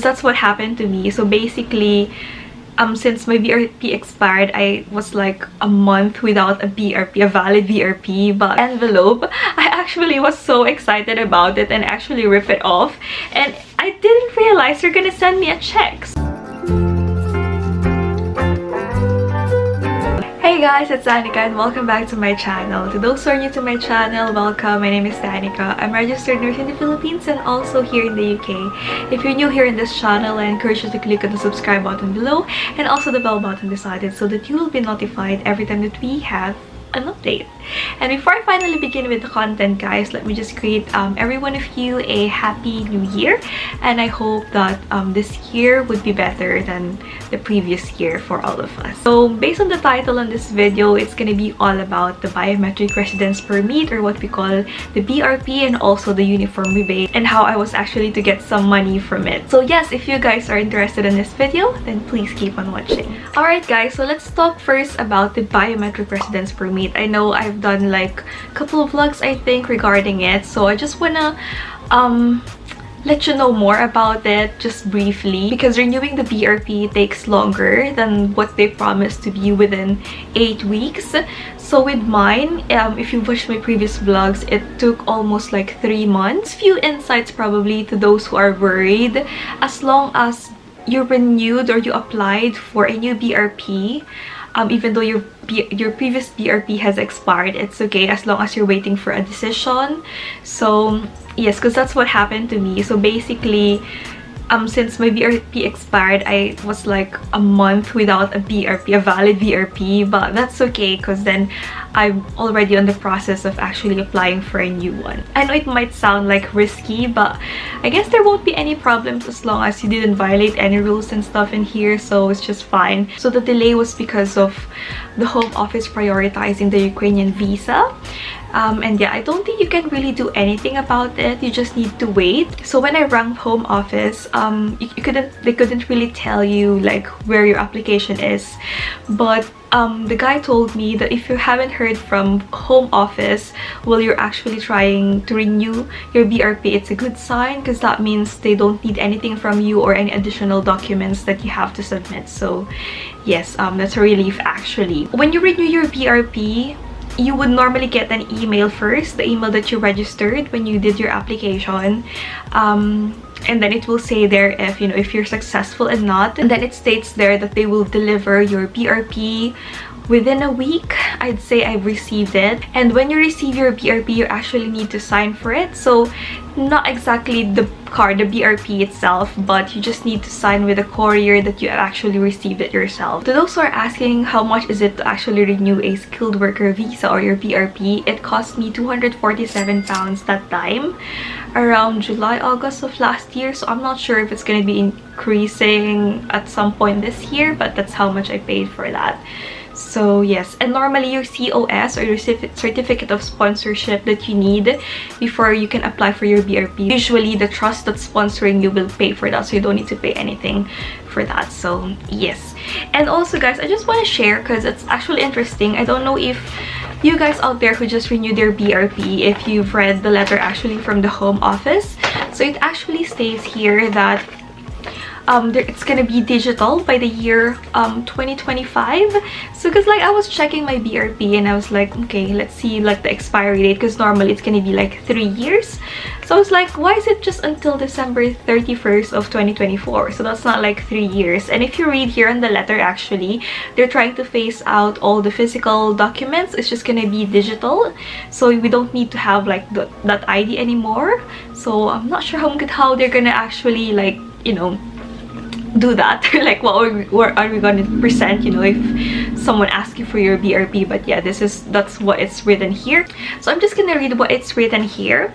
That's what happened to me. So basically, since my BRP expired, I was like a month without a BRP, a valid BRP but envelope. I actually was so excited about it and actually ripped it off, and I didn't realize they're gonna send me a check. Hey guys, it's Danica and welcome back to my channel. To those who are new to my channel, welcome. My name is Danica. I'm a registered nurse in the Philippines and also here in the UK. If you're new here in this channel, I encourage you to click on the subscribe button below and also the bell button beside it so that you will be notified every time that we have an update. And before I finally begin with the content, guys, let me just greet every one of you a happy new year, and I hope that this year would be better than the previous year for all of us. So based on the title on this video, it's gonna be all about the biometric residence permit, or what we call the BRP, and also the uniform rebate, and how I was actually to get some money from it. So yes, if you guys are interested in this video, then please keep on watching. Alright guys, so let's talk first about the biometric residence permit. I know I've done like a couple of vlogs, I think, regarding it, so I just wanna let you know more about it just briefly, because renewing the BRP takes longer than what they promised to be within 8 weeks. So with mine, if you've watched my previous vlogs, it took almost like 3 months. Few insights probably to those who are worried. As long as you renewed or you applied for a new BRP, even though your previous BRP has expired, it's okay as long as you're waiting for a decision. So yes, because that's what happened to me. So basically, since my BRP expired, I was like a month without a BRP, a valid BRP, but that's okay because then I'm already on the process of actually applying for a new one. I know it might sound like risky, but I guess there won't be any problems as long as you didn't violate any rules and stuff in here, so it's just fine. So the delay was because of the Home Office prioritizing the Ukrainian visa. And yeah, I don't think you can really do anything about it. You just need to wait. So when I rang Home Office, they couldn't really tell you like where your application is, but the guy told me that if you haven't heard from Home Office while you're actually trying to renew your BRP, it's a good sign, because that means they don't need anything from you or any additional documents that you have to submit. So yes, that's a relief actually. When you renew your BRP, you would normally get an email first, the email that you registered when you did your application, and then it will say there if you're successful and not, and then it states there that they will deliver your BRP within a week. I'd say I've received it, and when you receive your BRP, you actually need to sign for it. So not exactly the card, the BRP itself, but you just need to sign with a courier that you have actually received it yourself. To those who are asking how much is it to actually renew a skilled worker visa or your BRP, it cost me £247 that time, around July, August of last year. So I'm not sure if it's going to be increasing at some point this year, but that's how much I paid for that. So yes, and normally your COS, or your certificate of sponsorship that you need before you can apply for your BRP, usually the trust that's sponsoring you will pay for that, so you don't need to pay anything for that. So yes, and also guys, I just want to share because it's actually interesting. I don't know if you guys out there who just renewed their BRP, if you've read the letter actually from the Home Office. So it actually states here that it's gonna be digital by the year 2025. So because like I was checking my BRP and I was like, okay, let's see like the expiry date, because normally it's gonna be like 3 years. So I was like, why is it just until December 31st of 2024? So that's not like 3 years. And if you read here in the letter, actually they're trying to phase out all the physical documents. It's just gonna be digital, so we don't need to have like that ID anymore. So I'm not sure how they're gonna actually like, you know, do that. Like what are we going to present, you know, if someone asks you for your BRP. But yeah, that's what it's written here. So I'm just gonna read what it's written here.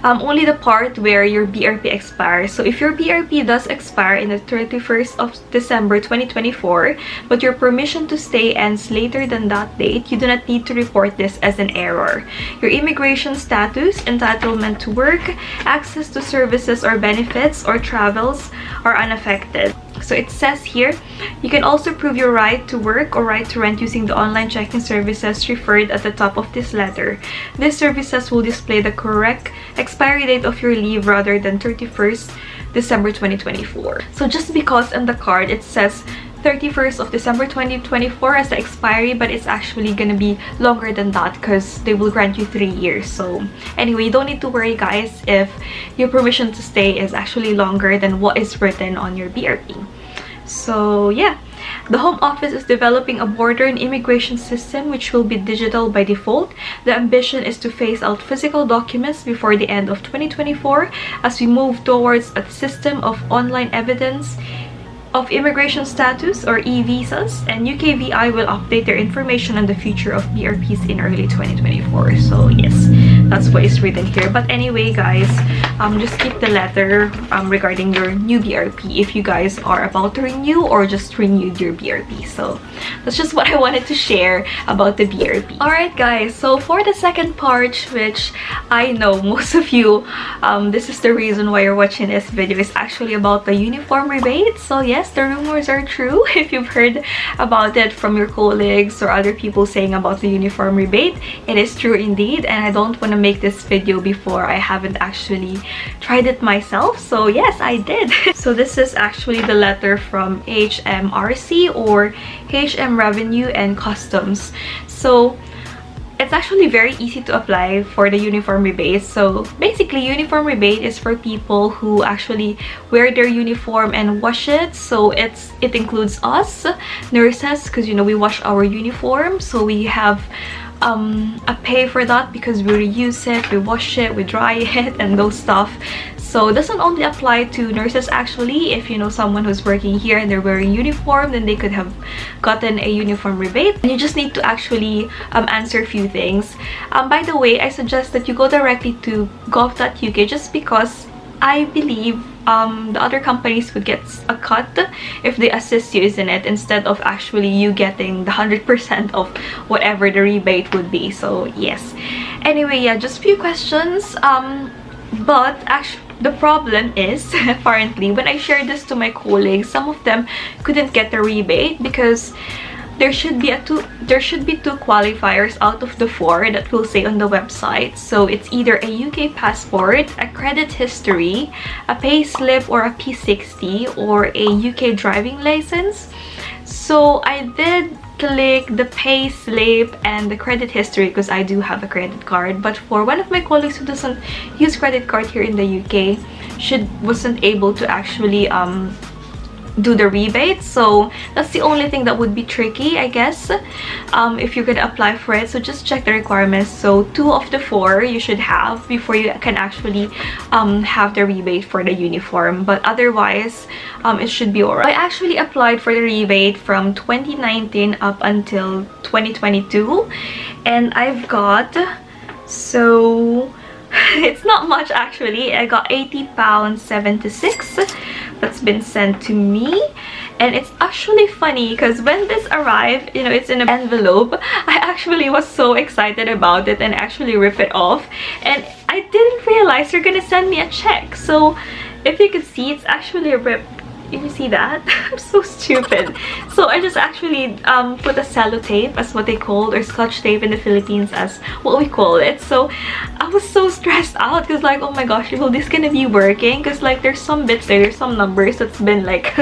Only the part where your BRP expires. So if your BRP does expire in the 31st of December 2024, but your permission to stay ends later than that date, you do not need to report this as an error. Your immigration status, entitlement to work, access to services or benefits, or travels are unaffected. So it says here, you can also prove your right to work or right to rent using the online checking services referred at the top of this letter. These services will display the correct expiry date of your leave rather than 31st December 2024. So just because on the card it says 31st of December 2024 as the expiry, but it's actually gonna be longer than that because they will grant you 3 years. So anyway, you don't need to worry guys if your permission to stay is actually longer than what is written on your BRP. So yeah, the Home Office is developing a border and immigration system which will be digital by default. The ambition is to phase out physical documents before the end of 2024 as we move towards a system of online evidence of immigration status or e-visas, and UKVI will update their information on the future of BRPs in early 2024. So yes, that's what is written here. But anyway guys, just keep the letter regarding your new BRP if you guys are about to renew or just renewed your BRP. So that's just what I wanted to share about the BRP. Alright guys, so for the second part, which I know most of you, this is the reason why you're watching this video, is actually about the uniform rebate. So yes, the rumors are true. If you've heard about it from your colleagues or other people saying about the uniform rebate, it is true indeed, and I don't want to make this video before I haven't actually tried it myself. So yes, I did. So this is actually the letter from HMRC or HM Revenue and Customs. So it's actually very easy to apply for the uniform rebate. So basically, uniform rebate is for people who actually wear their uniform and wash it. So it includes us nurses, because you know we wash our uniform, so we have a pay for that because we reuse it, we wash it, we dry it, and those stuff. So it doesn't only apply to nurses actually. If you know someone who's working here and they're wearing uniform, then they could have gotten a uniform rebate. And you just need to actually answer a few things. By the way, I suggest that you go directly to gov.uk just because I believe the other companies would get a cut if they assist you, isn't it? Instead of actually you getting the 100% of whatever the rebate would be. So yes. Anyway, yeah, just few questions. But actually, the problem is apparently when I shared this to my colleagues, some of them couldn't get the rebate because there should be two qualifiers out of the 4 that will say on the website. So it's either a UK passport, a credit history, a pay slip or a P60, or a UK driving license. So I did click the pay slip and the credit history because I do have a credit card, but for one of my colleagues who doesn't use credit card here in the UK, she wasn't able to actually do the rebate. So that's the only thing that would be tricky, I guess, if you're gonna apply for it. So just check the requirements. So 2 of the 4 you should have before you can actually have the rebate for the uniform, but otherwise it should be alright. I actually applied for the rebate from 2019 up until 2022, and I've got, so it's not much actually. I got £80.76 that's been sent to me, and it's actually funny because when this arrived, you know, it's in an envelope. I actually was so excited about it and actually ripped it off, and I didn't realize they're gonna send me a check. So if you could see, it's actually a rip. You see that? I'm so stupid. So I just actually put a sellotape, as what they call, or scotch tape in the Philippines as what we call it. So I was so stressed out because like, oh my gosh, will this gonna be working? Because like there's some bits there's some numbers that's been like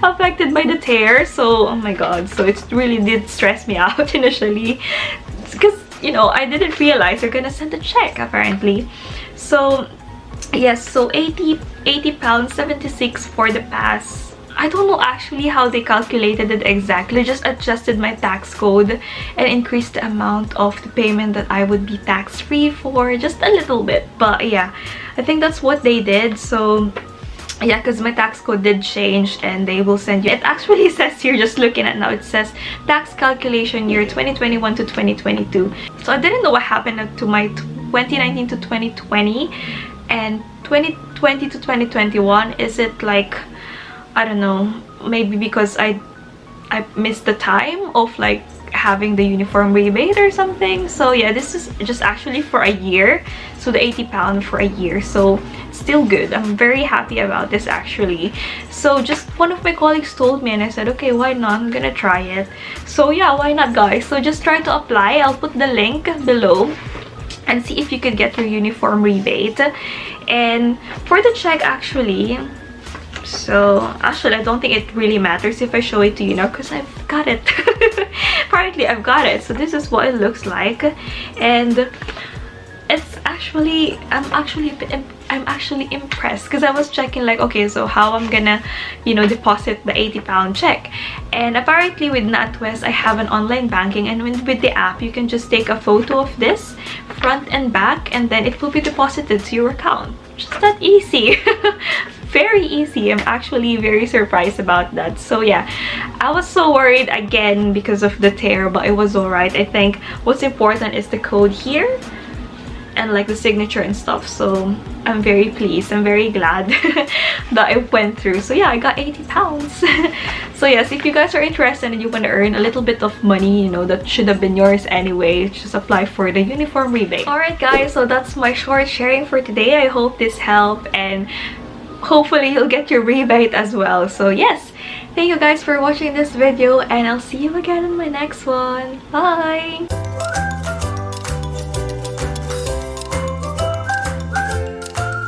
affected by the tear. So oh my god, so it really did stress me out initially because, you know, I didn't realize they're gonna send a check apparently. So yes, so £80.76 for the pass. I don't know actually how they calculated it exactly. Just adjusted my tax code and increased the amount of the payment that I would be tax free for just a little bit. But yeah, I think that's what they did. So yeah, because my tax code did change, and they will send you, it actually says here, just looking at now, it says tax calculation year 2021 to 2022. So I didn't know what happened to my 2019 to 2020 and 2020 to 2021. Is it like, I don't know, maybe because I missed the time of like having the uniform rebate or something. So yeah, this is just actually for a year, so the £80 for a year, so it's still good. I'm very happy about this actually. So just one of my colleagues told me, and I said okay, why not, I'm gonna try it. So yeah, why not guys? So just try to apply. I'll put the link below. and see if you could get your uniform rebate. And for the check, actually, so actually I don't think it really matters if I show it to you now because I've got it. Apparently I've got it. So this is what it looks like, and it's actually I'm actually impressed because I was checking like, okay, so how I'm gonna, you know, deposit the £80 check. And apparently with NatWest I have an online banking, and with the app you can just take a photo of this front and back, and then it will be deposited to your account. Just that easy. Very easy. I'm actually very surprised about that. So yeah, I was so worried again because of the tear, but it was alright. I think what's important is the code here and like the signature and stuff. So I'm very pleased. I'm very glad that it went through. So yeah, I got £80. So yes, if you guys are interested and you want to earn a little bit of money, you know, that should have been yours anyway, just apply for the uniform rebate. Alright guys, so that's my short sharing for today. I hope this helped, and hopefully you'll get your rebate as well. So yes, thank you guys for watching this video, and I'll see you again in my next one. Bye!